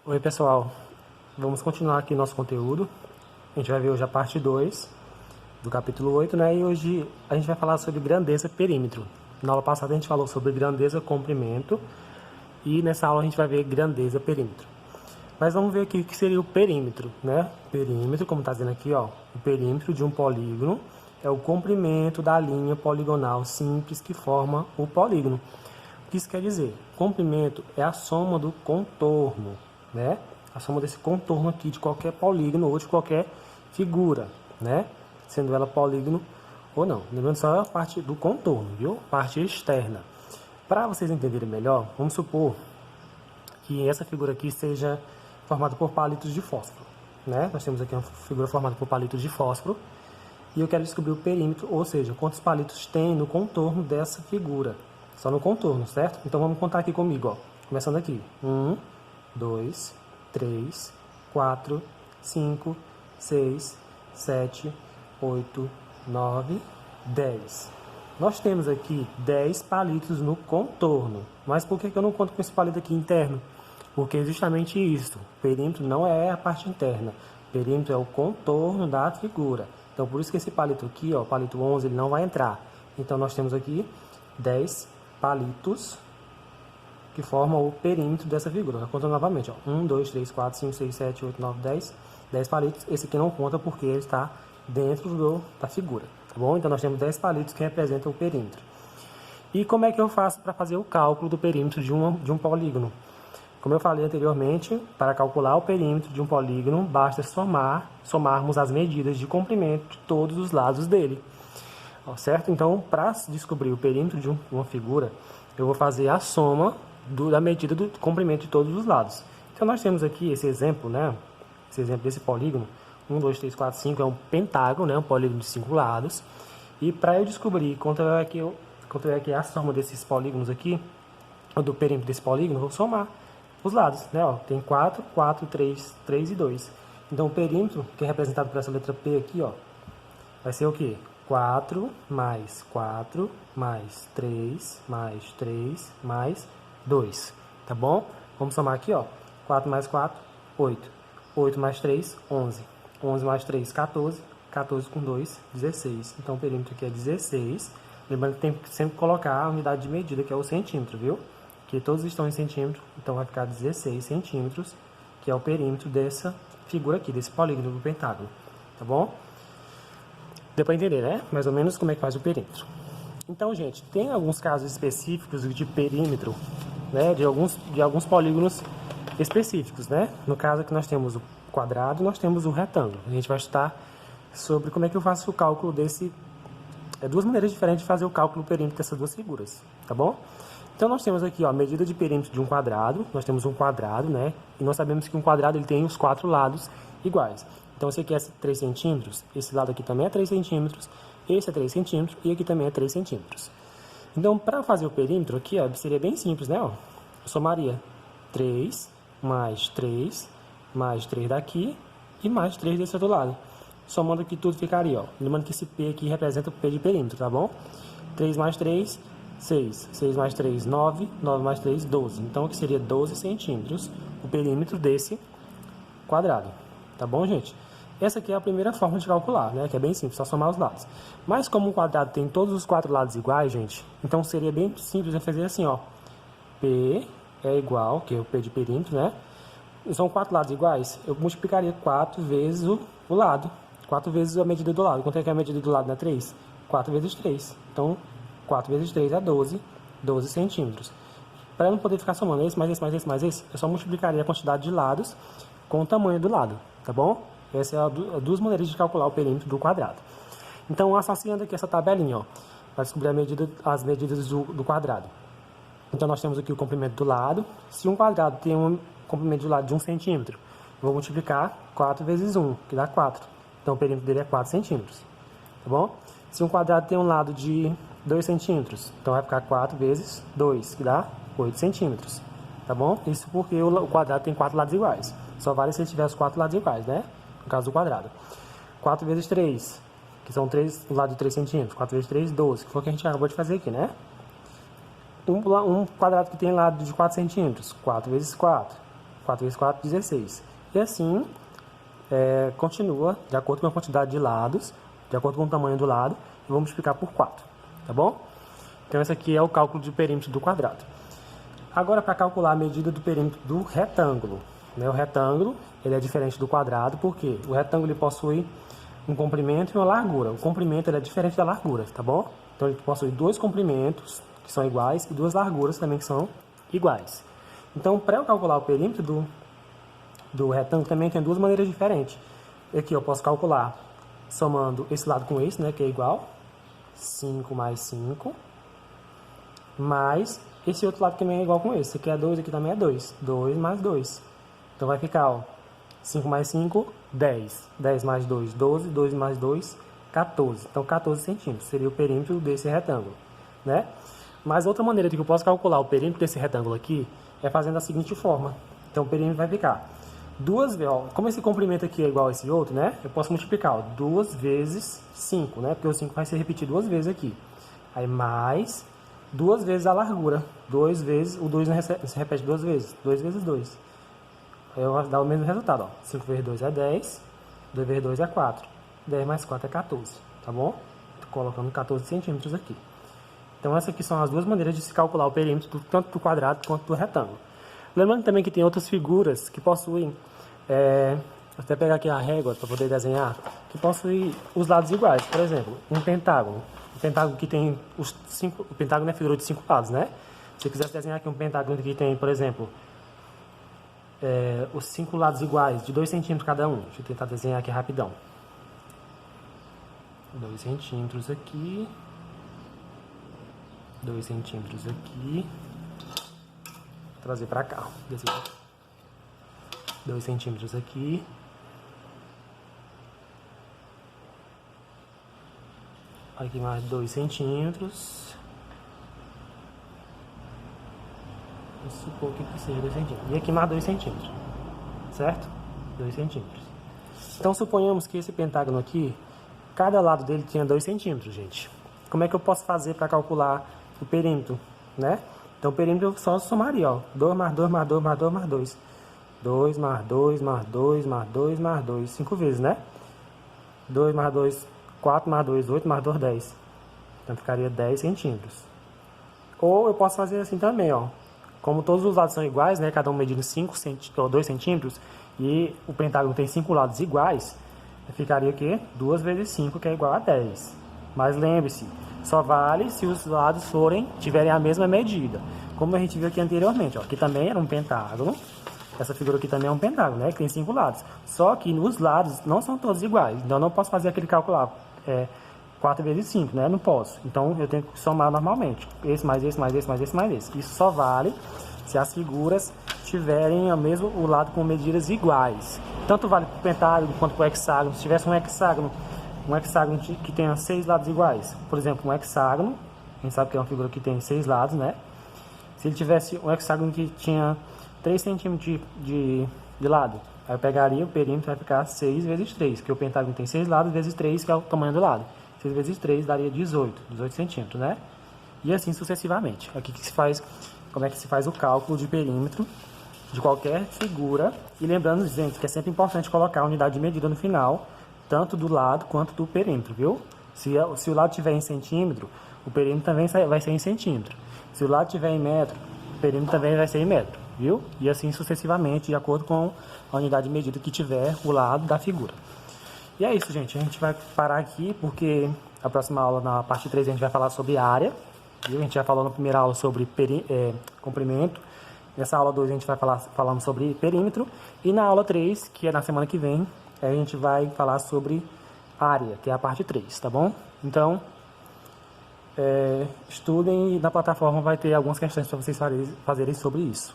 Oi pessoal, vamos continuar aqui nosso conteúdo. A gente vai ver hoje a parte 2 do capítulo 8, né? E hoje a gente vai falar sobre grandeza perímetro. Na aula passada a gente falou sobre grandeza comprimento e nessa aula a gente vai ver grandeza perímetro. Mas vamos ver aqui o que seria o perímetro, né? Perímetro, como está dizendo aqui, ó, o perímetro de um polígono é o comprimento da linha poligonal simples que forma o polígono. O que isso quer dizer? Comprimento é a soma do contorno, né? A soma desse contorno aqui de qualquer polígono ou de qualquer figura, né? Sendo ela polígono ou não. Lembrando só a parte do contorno, viu? Parte externa. Para vocês entenderem melhor, vamos supor que essa figura aqui seja formada por palitos de fósforo, né? Nós temos aqui uma figura formada por palitos de fósforo e eu quero descobrir o perímetro, ou seja, quantos palitos tem no contorno dessa figura. Só no contorno, certo? Então vamos contar aqui comigo, ó. Começando aqui. 1, 2, 3, 4, 5, 6, 7, 8, 9, 10. Nós temos aqui 10 palitos no contorno. Mas por que eu não conto com esse palito aqui interno? Porque é justamente isso. O perímetro não é a parte interna. O perímetro é o contorno da figura. Então por isso que esse palito aqui, ó, o palito 11, ele não vai entrar. Então nós temos aqui 10 palitos que formam o perímetro dessa figura. Eu conto novamente, ó. 1, 2, 3, 4, 5, 6, 7, 8, 9, 10. 10 palitos. Esse aqui não conta porque ele está dentro da figura. Tá bom? Então nós temos 10 palitos que representam o perímetro. E como é que eu faço para fazer o cálculo do perímetro de um polígono? Como eu falei anteriormente, para calcular o perímetro de um polígono, basta somarmos as medidas de comprimento de todos os lados dele. Certo? Então, para descobrir o perímetro de uma figura, eu vou fazer a soma da medida do comprimento de todos os lados. Então, nós temos aqui esse exemplo, né? Esse exemplo desse polígono. 1, 2, 3, 4, 5 é um pentágono, né? Um polígono de 5 lados. E para eu descobrir quanto é que a soma desses polígonos aqui, do perímetro desse polígono, eu vou somar os lados, né? Ó, tem 4, 4, 3, 3 e 2. Então, o perímetro, que é representado por essa letra P aqui, ó, vai ser o quê? 4 mais 4 mais 3 mais 3 mais 2. Tá bom? Vamos somar aqui, ó. 4 mais 4, 8. 8 mais 3, 11. 11 mais 3, 14. 14 com 2, 16. Então, o perímetro aqui é 16. Lembrando que tem que sempre colocar a unidade de medida, que é o centímetro, viu? Que todos estão em centímetro, então vai ficar 16 centímetros, que é o perímetro dessa figura aqui, desse polígono do pentágono. Tá bom? Deu para entender, né? Mais ou menos como é que faz o perímetro. Então, gente, tem alguns casos específicos de perímetro, né? De alguns polígonos específicos, né? No caso aqui nós temos o quadrado e nós temos o retângulo. A gente vai estudar sobre como é que eu faço o cálculo desse... duas maneiras diferentes de fazer o cálculo do perímetro dessas duas figuras, tá bom? Então, nós temos aqui, ó, a medida de perímetro de um quadrado. Nós temos um quadrado, né? E nós sabemos que um quadrado ele tem os 4 lados iguais. Então, esse aqui é 3 centímetros, esse lado aqui também é 3 centímetros, esse é 3 centímetros e aqui também é 3 centímetros. Então, para fazer o perímetro aqui, ó, seria bem simples, né? Ó, eu somaria 3 mais 3 mais 3 daqui e mais 3 desse outro lado. Somando aqui tudo ficaria, ó. Lembrando que esse P aqui representa o P de perímetro, tá bom? 3 mais 3, 6. 6 mais 3, 9. 9 mais 3, 12. Então, aqui seria 12 centímetros o perímetro desse quadrado. Tá bom, gente? Essa aqui é a primeira forma de calcular, né? Que é bem simples, só somar os lados. Mas como um quadrado tem todos os 4 lados iguais, gente, então seria bem simples de fazer assim, ó. P é igual, que é o P de perímetro, né? São 4 lados iguais, eu multiplicaria 4 vezes o lado. 4 vezes a medida do lado. Quanto é que é a medida do lado, né? 3? 4 vezes 3. Então, 4 vezes 3 é 12. 12 centímetros. Para eu não poder ficar somando esse, mais esse, mais esse, mais esse, eu só multiplicaria a quantidade de lados com o tamanho do lado, tá bom? Essas são as duas maneiras de calcular o perímetro do quadrado. Então, associando aqui essa tabelinha, ó, para descobrir as medidas do quadrado. Então, nós temos aqui o comprimento do lado. Se um quadrado tem um comprimento do lado de 1 centímetro, eu vou multiplicar 4 vezes 1, que dá 4. Então, o perímetro dele é 4 centímetros, tá bom? Se um quadrado tem um lado de 2 centímetros, então vai ficar 4 vezes 2, que dá 8 centímetros, tá bom? Isso porque o quadrado tem 4 lados iguais. Só vale se ele tiver os 4 lados iguais, né? No caso do quadrado. 4 vezes 3, que são 3, o lado de 3 centímetros. 4 vezes 3, 12, que foi o que a gente acabou de fazer aqui, né? Um quadrado que tem lado de 4 centímetros. 4 vezes 4, 4 vezes 4, 16. E assim, continua de acordo com a quantidade de lados, de acordo com o tamanho do lado, e vou multiplicar por 4, tá bom? Então, esse aqui é o cálculo de perímetro do quadrado. Agora, para calcular a medida do perímetro do retângulo, né? O retângulo ele é diferente do quadrado, porque o retângulo ele possui um comprimento e uma largura. O comprimento ele é diferente da largura, tá bom? Então, ele possui dois comprimentos que são iguais e duas larguras também que são iguais. Então, para eu calcular o perímetro do retângulo também tem duas maneiras diferentes. Aqui eu posso calcular somando esse lado com esse, né, que é igual. 5 mais 5. Mais esse outro lado que também é igual com esse. Esse aqui é 2, aqui também é 2. 2 mais 2. Então vai ficar, ó, 5 mais 5, 10. 10 mais 2, 12. 2 mais 2, 14. Então 14 centímetros seria o perímetro desse retângulo, né? Mas outra maneira de que eu posso calcular o perímetro desse retângulo aqui é fazendo da seguinte forma. Então o perímetro vai ficar duas vezes, ó, como esse comprimento aqui é igual a esse outro, né? Eu posso multiplicar, ó, 2 vezes 5, né? Porque o 5 vai se repetir duas vezes aqui. Aí mais 2 vezes a largura. 2 vezes, o 2 se repete duas vezes. 2 vezes 2. Aí eu vou dar o mesmo resultado, ó. 5 vezes 2 é 10. 2 vezes 2 é 4. 10 mais 4 é 14, tá bom? Tô colocando 14 centímetros aqui. Então, essas aqui são as duas maneiras de se calcular o perímetro, tanto do quadrado quanto do retângulo. Lembrando também que tem outras figuras que possuem, vou até pegar aqui a régua para poder desenhar, que possuem os lados iguais. Por exemplo, um pentágono. Um pentágono que tem o pentágono é figura de 5 lados, né? Se eu quisesse desenhar aqui um pentágono que tem, por exemplo, os 5 lados iguais, de 2 centímetros cada um. Deixa eu tentar desenhar aqui rapidão. 2 centímetros aqui. 2 centímetros aqui. Vou trazer para cá. 2 centímetros aqui. Aqui mais 2 centímetros. Vou supor que seja 2 centímetros. E aqui mais 2 centímetros. Certo? 2 centímetros. Então, suponhamos que esse pentágono aqui, cada lado dele tinha 2 centímetros, gente. Como é que eu posso fazer para calcular o perímetro, né? Então, o perímetro eu só somaria, ó. 2 mais 2 mais 2 mais 2 mais 2. 2 mais 2 mais 2 mais 2 mais 2. 5 vezes, né? 2 mais 2, 4 mais 2, 8 mais 2, 10. Então, ficaria 10 centímetros. Ou eu posso fazer assim também, ó. Como todos os lados são iguais, né? Cada um medindo 2 centímetros. E o pentágono tem 5 lados iguais. Ficaria o quê? 2 vezes 5, que é igual a 10. Mas lembre-se, só vale se os lados tiverem a mesma medida. Como a gente viu aqui anteriormente, ó, aqui também era um pentágono. Essa figura aqui também é um pentágono, né? Que tem 5 lados. Só que os lados não são todos iguais. Então eu não posso fazer aquele cálculo lá, 4 vezes 5, né? Não posso. Então eu tenho que somar normalmente. Esse mais esse, mais esse, mais esse, mais esse. Isso só vale se as figuras tiverem o lado com medidas iguais. Tanto vale para o pentágono quanto para o hexágono. Se tivesse um hexágono que tenha 6 lados iguais, por exemplo, um hexágono, a gente sabe que é uma figura que tem 6 lados, né? Se ele tivesse um hexágono que tinha 3 centímetros de lado, aí eu pegaria o perímetro, vai ficar 6 vezes 3, porque o pentágono tem 6 lados vezes 3, que é o tamanho do lado. 6 vezes 3 daria 18 centímetros, né? E assim sucessivamente. Aqui que se faz, como é que se faz o cálculo de perímetro de qualquer figura. E lembrando, gente, que é sempre importante colocar a unidade de medida no final, tanto do lado quanto do perímetro, viu? Se o lado tiver em centímetro, o perímetro também vai ser em centímetro. Se o lado tiver em metro, o perímetro também vai ser em metro, viu? E assim sucessivamente, de acordo com a unidade de medida que tiver o lado da figura. E é isso, gente. A gente vai parar aqui, porque a próxima aula, na parte 3, a gente vai falar sobre área. Viu? A gente já falou na primeira aula sobre comprimento. Nessa aula 2 a gente vai falando sobre perímetro. E na aula 3, que é na semana que vem, a gente vai falar sobre área, que é a parte 3, tá bom? Então, estudem e na plataforma vai ter algumas questões para vocês fazerem sobre isso.